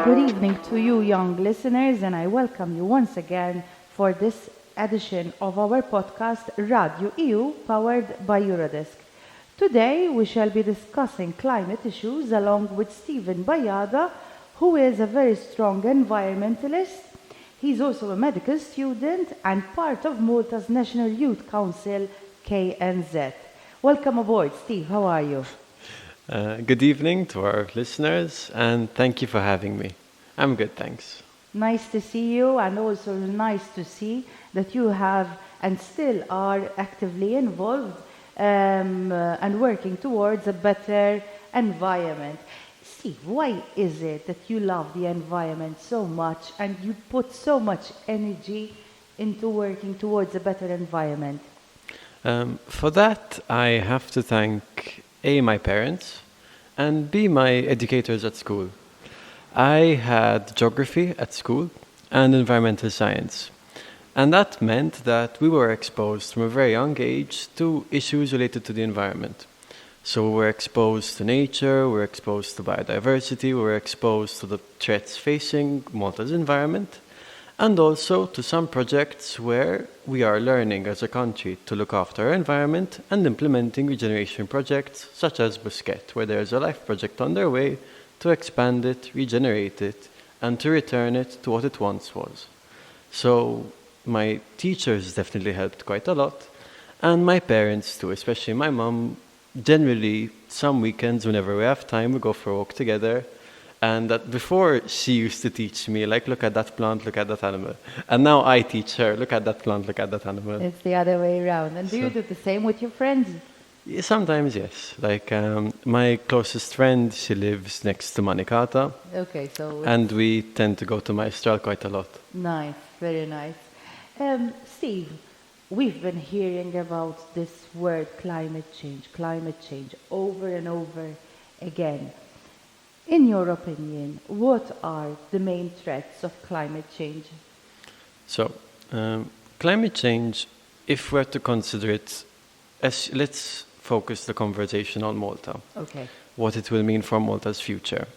Good evening to you, young listeners, and I welcome you once again for this edition of our podcast, Radju EU, powered by Eurodesk. Today, we shall be discussing climate issues along with Stephen Bajada, who is a very strong environmentalist. He's also a medical student and part of Malta's National Youth Council, KNZ. Welcome aboard, Steve. How are you? Good evening to our listeners, and thank you for having me. I'm good, thanks. Nice to see you, and also nice to see that you have and still are actively involved and working towards a better environment. Steve, why is it that you love the environment so much and you put so much energy into working towards a better environment? For that, I have to thank A, my parents, and B, my educators at school. I had geography at school and environmental science. And that meant that we were exposed from a very young age to issues related to the environment. So we were exposed to nature, we were exposed to biodiversity, we were exposed to the threats facing Malta's environment, and also to some projects where we are learning as a country to look after our environment and implementing regeneration projects such as Busquet, where there is a life project underway to expand it, regenerate it, and to return it to what it once was. So my teachers definitely helped quite a lot, and my parents too, especially my mom. Generally, some weekends, whenever we have time, we go for a walk together. And that before, she used to teach me, like, look at that plant, look at that animal. And now I teach her, look at that plant, look at that animal. It's the other way around. And do you do the same with your friends? Yeah, sometimes, yes. Like, my closest friend, she lives next to Manicata. Okay, so... And we tend to go to Maestral quite a lot. Nice, very nice. Steve, we've been hearing about this word climate change, over and over again. In your opinion, what are the main threats of climate change? So, climate change, if we're to consider it, let's focus the conversation on Malta. Okay. What it will mean for Malta's future.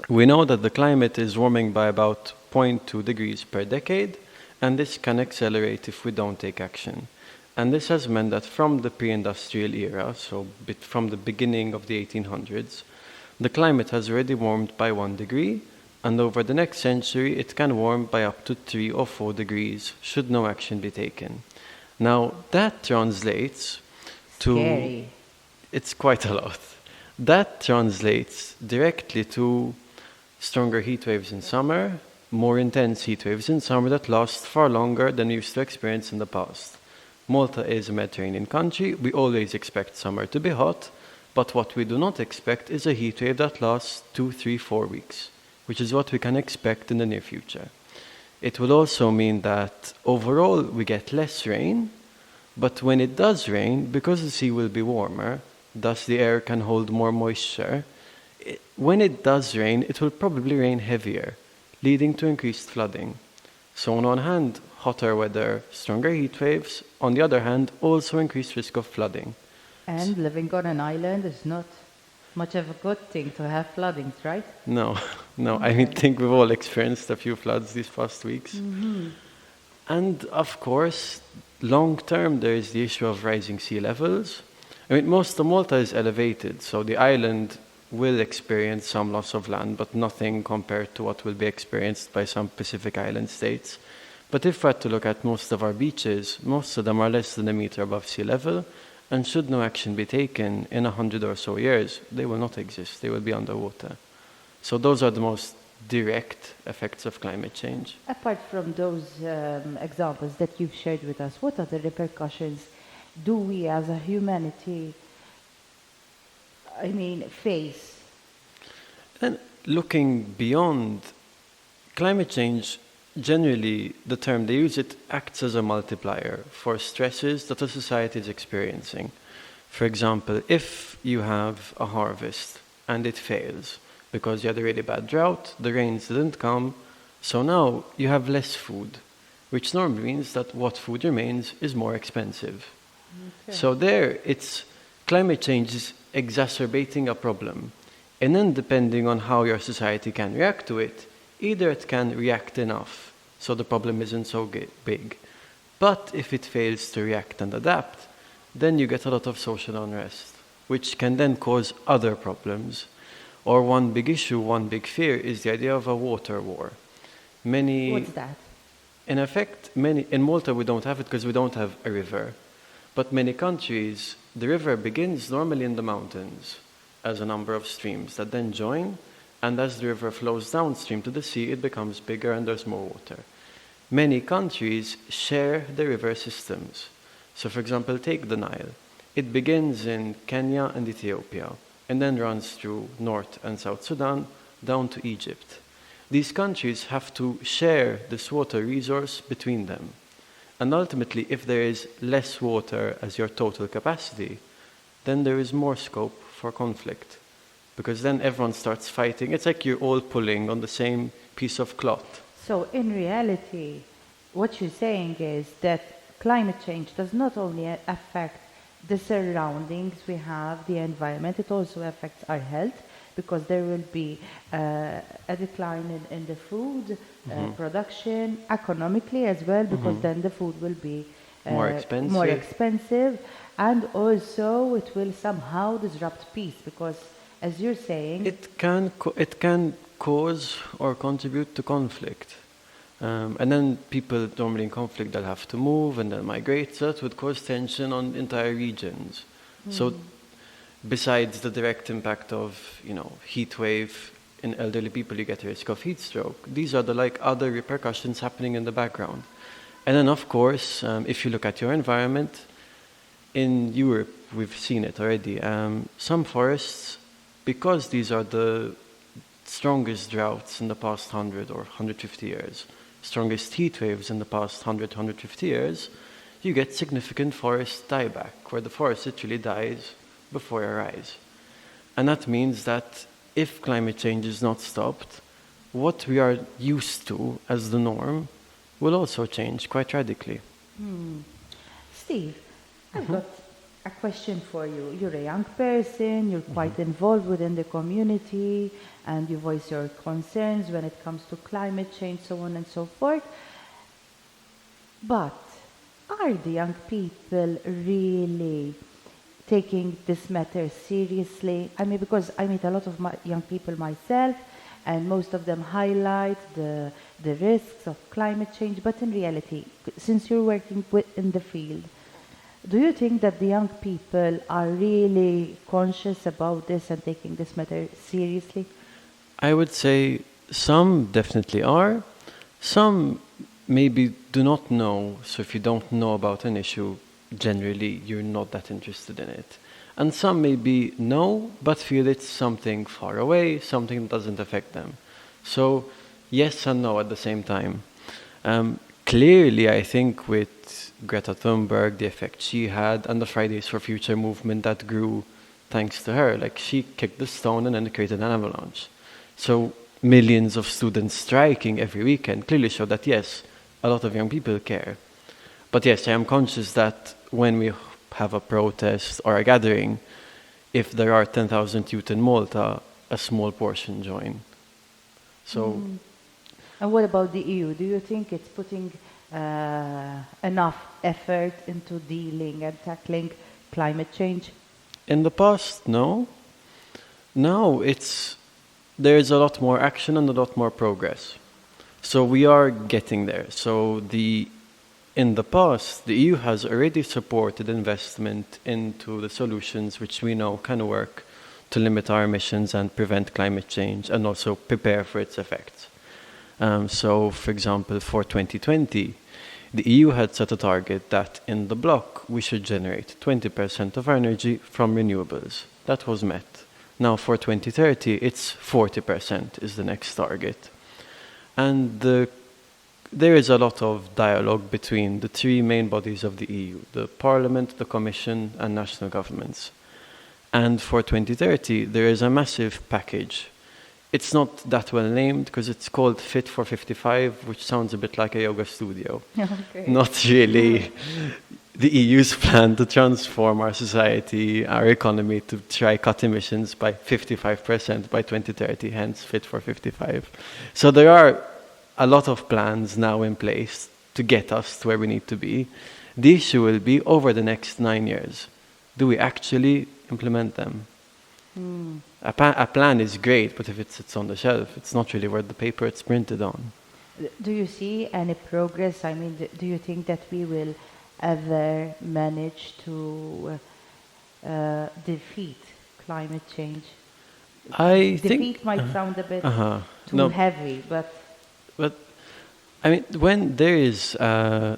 We know that the climate is warming by about 0.2 degrees per decade, and this can accelerate if we don't take action. And this has meant that from the pre-industrial era, so from the beginning of the 1800s, the climate has already warmed by 1 degree, and over the next century it can warm by up to 3 or 4 degrees should no action be taken. Now that translates to... Scary. It's quite a lot. That translates directly to stronger heat waves in summer, more intense heat waves in summer that last far longer than we used to experience in the past. Malta is a Mediterranean country. We always expect summer to be hot, but what we do not expect is a heat wave that lasts 2, 3, 4 weeks, which is what we can expect in the near future. It will also mean that overall we get less rain, but when it does rain, because the sea will be warmer, thus the air can hold more moisture, when it does rain, it will probably rain heavier, leading to increased flooding. So on one hand, hotter weather, stronger heat waves, on the other hand, also increased risk of flooding. And living on an island is not much of a good thing to have floodings, right? No. I think we've all experienced a few floods these past weeks. Mm-hmm. And of course, long term, there is the issue of rising sea levels. I mean, most of Malta is elevated, so the island will experience some loss of land, but nothing compared to what will be experienced by some Pacific island states. But if we had to look at most of our beaches, most of them are less than a meter above sea level, and should no action be taken in 100 or so years, they will not exist. They will be underwater. So those are the most direct effects of climate change. Apart from those examples that you've shared with us, what other repercussions do we as a humanity, face? And looking beyond climate change, generally, the term they use, it acts as a multiplier for stresses that a society is experiencing. For example, if you have a harvest and it fails because you had a really bad drought, the rains didn't come, so now you have less food, which normally means that what food remains is more expensive. Okay. So it's climate change is exacerbating a problem. And then depending on how your society can react to it, Either it can react enough, so the problem isn't so big, but if it fails to react and adapt, then you get a lot of social unrest, which can then cause other problems. Or one big issue, one big fear is the idea of a water war. What's that? In effect, in Malta we don't have it because we don't have a river. But many countries, the river begins normally in the mountains as a number of streams that then join, and as the river flows downstream to the sea, it becomes bigger and there's more water. Many countries share the river systems. So for example, take the Nile. It begins in Kenya and Ethiopia, and then runs through North and South Sudan down to Egypt. These countries have to share this water resource between them. And ultimately, if there is less water as your total capacity, then there is more scope for conflict. Because then everyone starts fighting. It's like you're all pulling on the same piece of cloth. So in reality, what you're saying is that climate change does not only affect the surroundings we have, the environment, it also affects our health, because there will be a decline in the food production, economically as well, because then the food will be more expensive, and also it will somehow disrupt peace, because as you're saying, it can cause or contribute to conflict. And then people normally in conflict that have to move and then migrate, so that would cause tension on entire regions. So besides the direct impact of, heat wave in elderly people, you get a risk of heat stroke. These are the other repercussions happening in the background. And then of course, if you look at your environment, in Europe, we've seen it already. Some forests, because these are the strongest droughts in the past 100 or 150 years, strongest heat waves in the past 100, 150 years, you get significant forest dieback, where the forest literally dies before your eyes. And that means that if climate change is not stopped, what we are used to as the norm will also change quite radically. Steve, I've got a question for you. You're a young person, you're quite involved within the community, and you voice your concerns when it comes to climate change, so on and so forth. But are the young people really taking this matter seriously? I mean, because I meet a lot of young people myself, and most of them highlight the risks of climate change. But in reality, since you're working in the field, do you think that the young people are really conscious about this and taking this matter seriously? I would say some definitely are. Some maybe do not know. So if you don't know about an issue, generally you're not that interested in it. And some maybe know, but feel it's something far away, something that doesn't affect them. So yes and no at the same time. Clearly, I think with Greta Thunberg, the effect she had, and the Fridays for Future movement that grew thanks to her, she kicked the stone and then it created an avalanche. So millions of students striking every weekend clearly show that yes, a lot of young people care. But yes, I am conscious that when we have a protest or a gathering, if there are 10,000 youth in Malta, a small portion join. So. And what about the EU? Do you think it's putting enough effort into dealing and tackling climate change? In the past, no. Now there's a lot more action and a lot more progress. So we are getting there. So in the past, the EU has already supported investment into the solutions which we know can work to limit our emissions and prevent climate change and also prepare for its effects. So, for example, for 2020, the EU had set a target that in the bloc we should generate 20% of our energy from renewables. That was met. Now for 2030, it's 40% is the next target. And there is a lot of dialogue between the three main bodies of the EU, the Parliament, the Commission, and national governments. And for 2030, there is a massive package. It's not that well named because it's called Fit for 55, which sounds a bit like a yoga studio. Okay. Not really the EU's plan to transform our society, our economy, to try cut emissions by 55% by 2030, hence Fit for 55. So there are a lot of plans now in place to get us to where we need to be. The issue will be over the next 9 years. Do we actually implement them? A plan is great, but if it sits on the shelf, it's not really worth the paper it's printed on. Do you see any progress? I mean, do you think that we will ever manage to defeat climate change? I think Defeat might sound a bit too no, heavy, but but I mean, when there are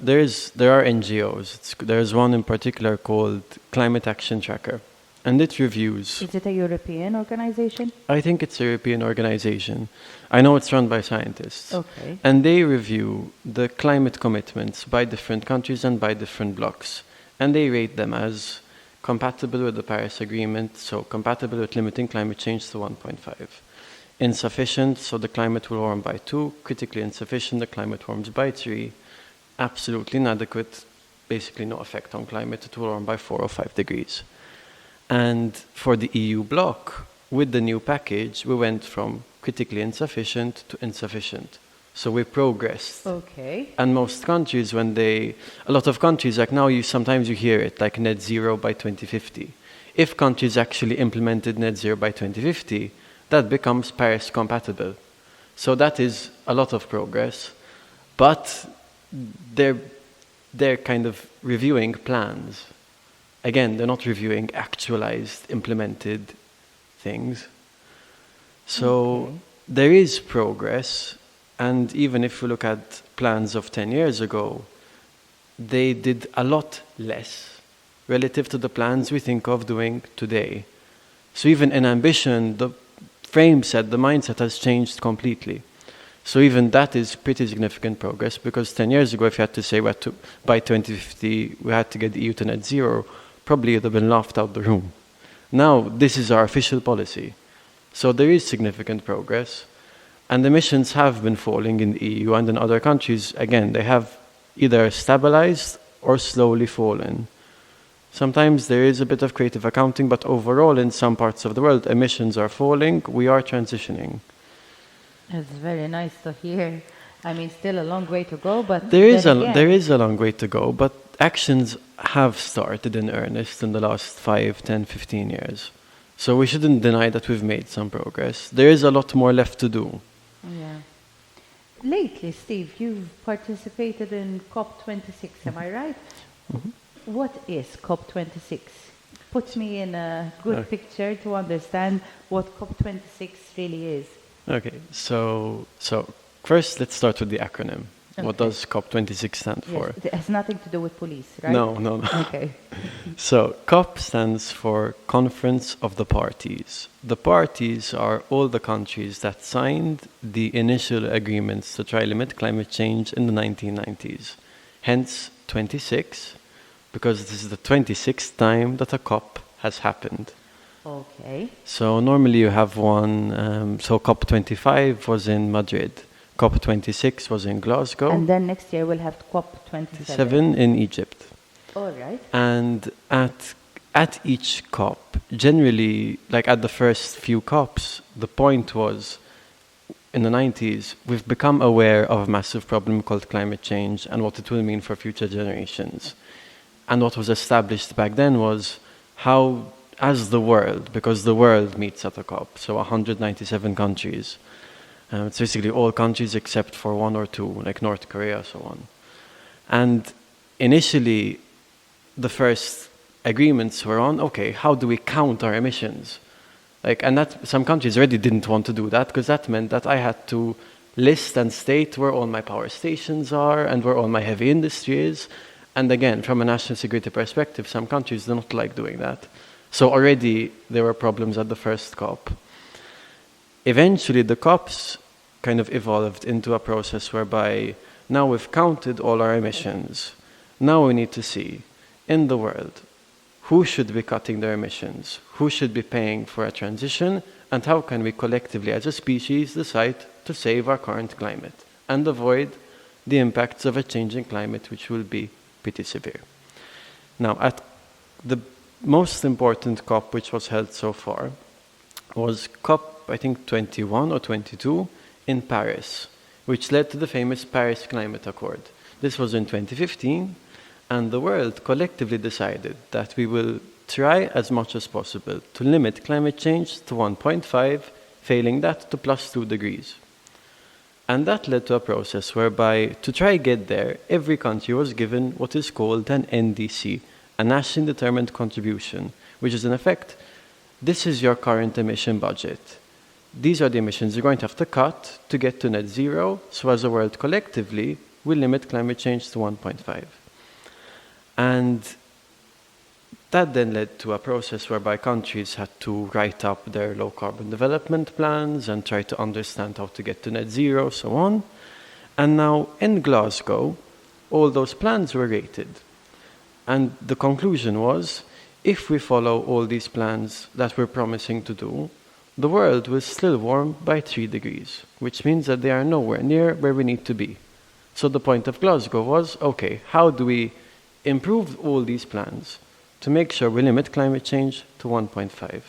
NGOs. There's one in particular called Climate Action Tracker, and it reviews. is it a European organization? I think it's a European organization. I know it's run by scientists. Okay. And they review the climate commitments by different countries and by different blocs. And they rate them as compatible with the Paris Agreement, so compatible with limiting climate change to 1.5. Insufficient, so the climate will warm by 2. Critically insufficient, the climate warms by 3. Absolutely inadequate, basically no effect on climate, it will warm by 4 or 5 degrees. And for the EU bloc, with the new package, we went from critically insufficient to insufficient. So we progressed. Okay. And most countries, a lot of countries, like now sometimes you hear it, like net zero by 2050. If countries actually implemented net zero by 2050, that becomes Paris compatible. So that is a lot of progress. But they're kind of reviewing plans. Again, they're not reviewing actualized, implemented things. So there is progress, and even if we look at plans of 10 years ago, they did a lot less relative to the plans we think of doing today. So even in ambition, the frame set, the mindset has changed completely. So even that is pretty significant progress, because 10 years ago, if you had to say by 2050 we had to get the EU to net zero, probably it would have been laughed out the room. Now, this is our official policy. So there is significant progress. And emissions have been falling in the EU, and in other countries, again, they have either stabilized or slowly fallen. Sometimes there is a bit of creative accounting, but overall, in some parts of the world, emissions are falling. We are transitioning. It's very nice to hear. I mean, still a long way to go, but there is a long way to go, but actions have started in earnest in the last 5, 10, 15 years. So we shouldn't deny that we've made some progress. There is a lot more left to do. Yeah. Lately, Steve, you've participated in COP26, am I right? Mm-hmm. What is COP26? Put me in a good picture to understand what COP26 really is. Okay, so first let's start with the acronym. Okay. What does COP26 stand for? It has nothing to do with police, right? No. Okay. So COP stands for Conference of the Parties. The parties are all the countries that signed the initial agreements to try limit climate change in the 1990s. Hence 26, because this is the 26th time that a COP has happened. Okay. So normally you have one, so COP25 was in Madrid. COP26 was in Glasgow. And then next year we'll have COP27 in Egypt. All right. And at each COP, generally, like at the first few COPs, the point was, in the 90s, we've become aware of a massive problem called climate change and what it will mean for future generations. And what was established back then was how, as the world, because the world meets at a COP, so 197 countries, it's basically all countries except for one or two, like North Korea, so on. And initially, the first agreements were on, okay, how do we count our emissions? And that some countries already didn't want to do that, because that meant that I had to list and state where all my power stations are and where all my heavy industry is. And again, from a national security perspective, some countries do not like doing that. So already there were problems at the first COP. Eventually, the COPs kind of evolved into a process whereby now we've counted all our emissions. Now we need to see, in the world, who should be cutting their emissions, who should be paying for a transition, and how can we collectively as a species decide to save our current climate and avoid the impacts of a changing climate, which will be pretty severe. Now, at the most important COP which was held so far was COP, I think, 21 or 22 in Paris, which led to the famous Paris Climate Accord. This was in 2015, and the world collectively decided that we will try as much as possible to limit climate change to 1.5, failing that to +2 degrees. And that led to a process whereby, to try get there, every country was given what is called an NDC, a nationally determined contribution, which is in effect, this is your current emission budget. These are the emissions you're going to have to cut to get to net zero, so as a world collectively, we limit climate change to 1.5. And that then led to a process whereby countries had to write up their low carbon development plans and try to understand how to get to net zero, so on. And now in Glasgow, all those plans were rated. And the conclusion was, if we follow all these plans that we're promising to do, the world will still warm by 3 degrees, which means that they are nowhere near where we need to be. So the point of Glasgow was, okay, how do we improve all these plans to make sure we limit climate change to 1.5?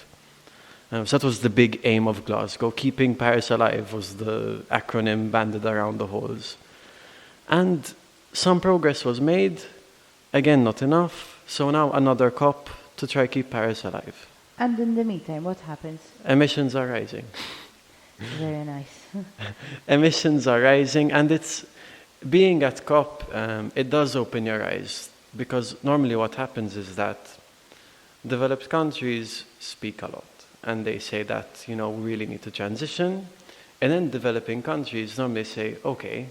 So that was the big aim of Glasgow. Keeping Paris alive was the acronym banded around the halls. And some progress was made, again not enough, so now another COP to try keep Paris alive. And in the meantime, what happens? Emissions are rising. Very nice. Emissions are rising, and it's being at COP, it does open your eyes, because normally what happens is that developed countries speak a lot, and they say that, we really need to transition, and then developing countries normally say, okay,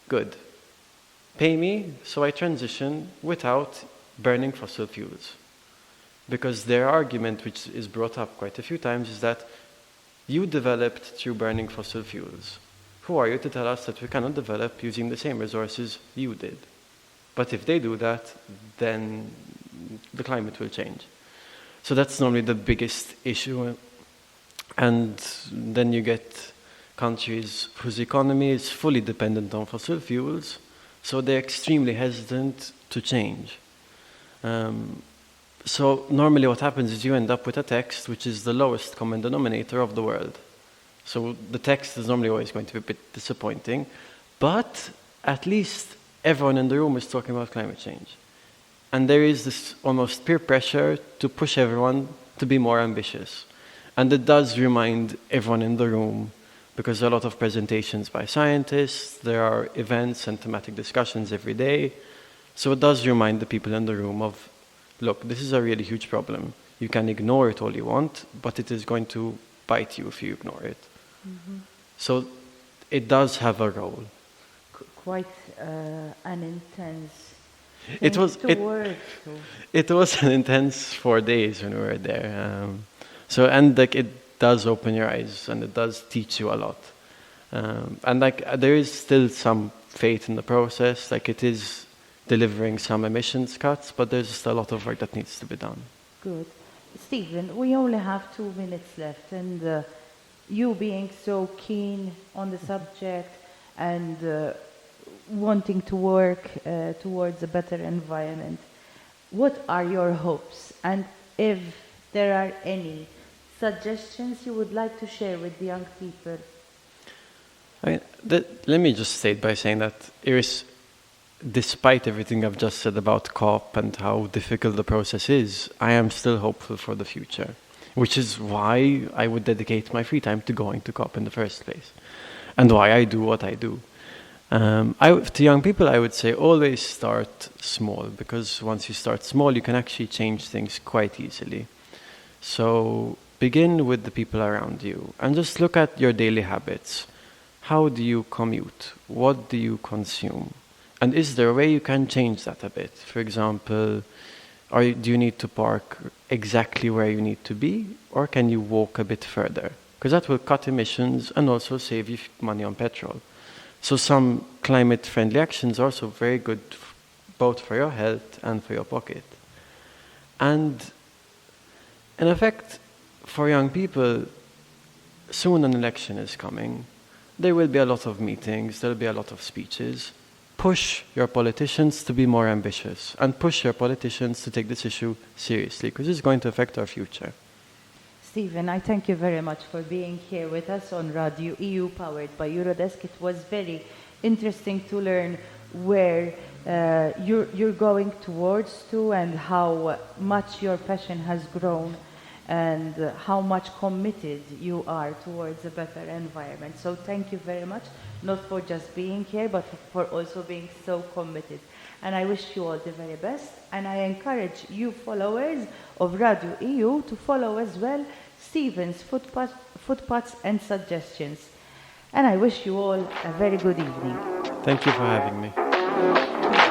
good, pay me so I transition without burning fossil fuels. Because their argument, which is brought up quite a few times, is that you developed through burning fossil fuels. Who are you to tell us that we cannot develop using the same resources you did? But if they do that, then the climate will change. So that's normally the biggest issue. And then you get countries whose economy is fully dependent on fossil fuels, so they're extremely hesitant to change. So normally what happens is you end up with a text which is the lowest common denominator of the world. So the text is normally always going to be a bit disappointing, but at least everyone in the room is talking about climate change. And there is this almost peer pressure to push everyone to be more ambitious. And it does remind everyone in the room, because there are a lot of presentations by scientists, there are events and thematic discussions every day. So it does remind the people in the room of, look, this is a really huge problem. You can ignore it all you want, but it is going to bite you if you ignore it. Mm-hmm. So it does have a role. Quite an intense it was to work through. It was an intense 4 days when we were there. It does open your eyes and it does teach you a lot. There is still some faith in the process. It is delivering some emissions cuts, but there's still a lot of work that needs to be done. Good. Stephen, we only have 2 minutes left, and you being so keen on the subject and wanting to work towards a better environment, what are your hopes? And if there are any suggestions you would like to share with the young people? Let me just state by saying that despite everything I've just said about COP and how difficult the process is, I am still hopeful for the future, which is why I would dedicate my free time to going to COP in the first place, and why I do what I do. To young people, I would say always start small, because once you start small, you can actually change things quite easily. So begin with the people around you, and just look at your daily habits. How do you commute? What do you consume? And is there a way you can change that a bit? For example, do you need to park exactly where you need to be, or can you walk a bit further? Because that will cut emissions and also save you money on petrol. So some climate-friendly actions are also very good both for your health and for your pocket. And in effect, for young people, soon an election is coming. There will be a lot of meetings, there will be a lot of speeches. push your politicians to be more ambitious and push your politicians to take this issue seriously, because it's going to affect our future. Stephen, I thank you very much for being here with us on Radju EU, powered by Eurodesk. It was very interesting to learn where you're going towards to, and how much your passion has grown, and how much committed you are towards a better environment. So thank you very much, not for just being here, but for also being so committed. And I wish you all the very best. And I encourage you followers of Radio EU to follow as well Stephen's footpaths and suggestions. And I wish you all a very good evening. Thank you for having me.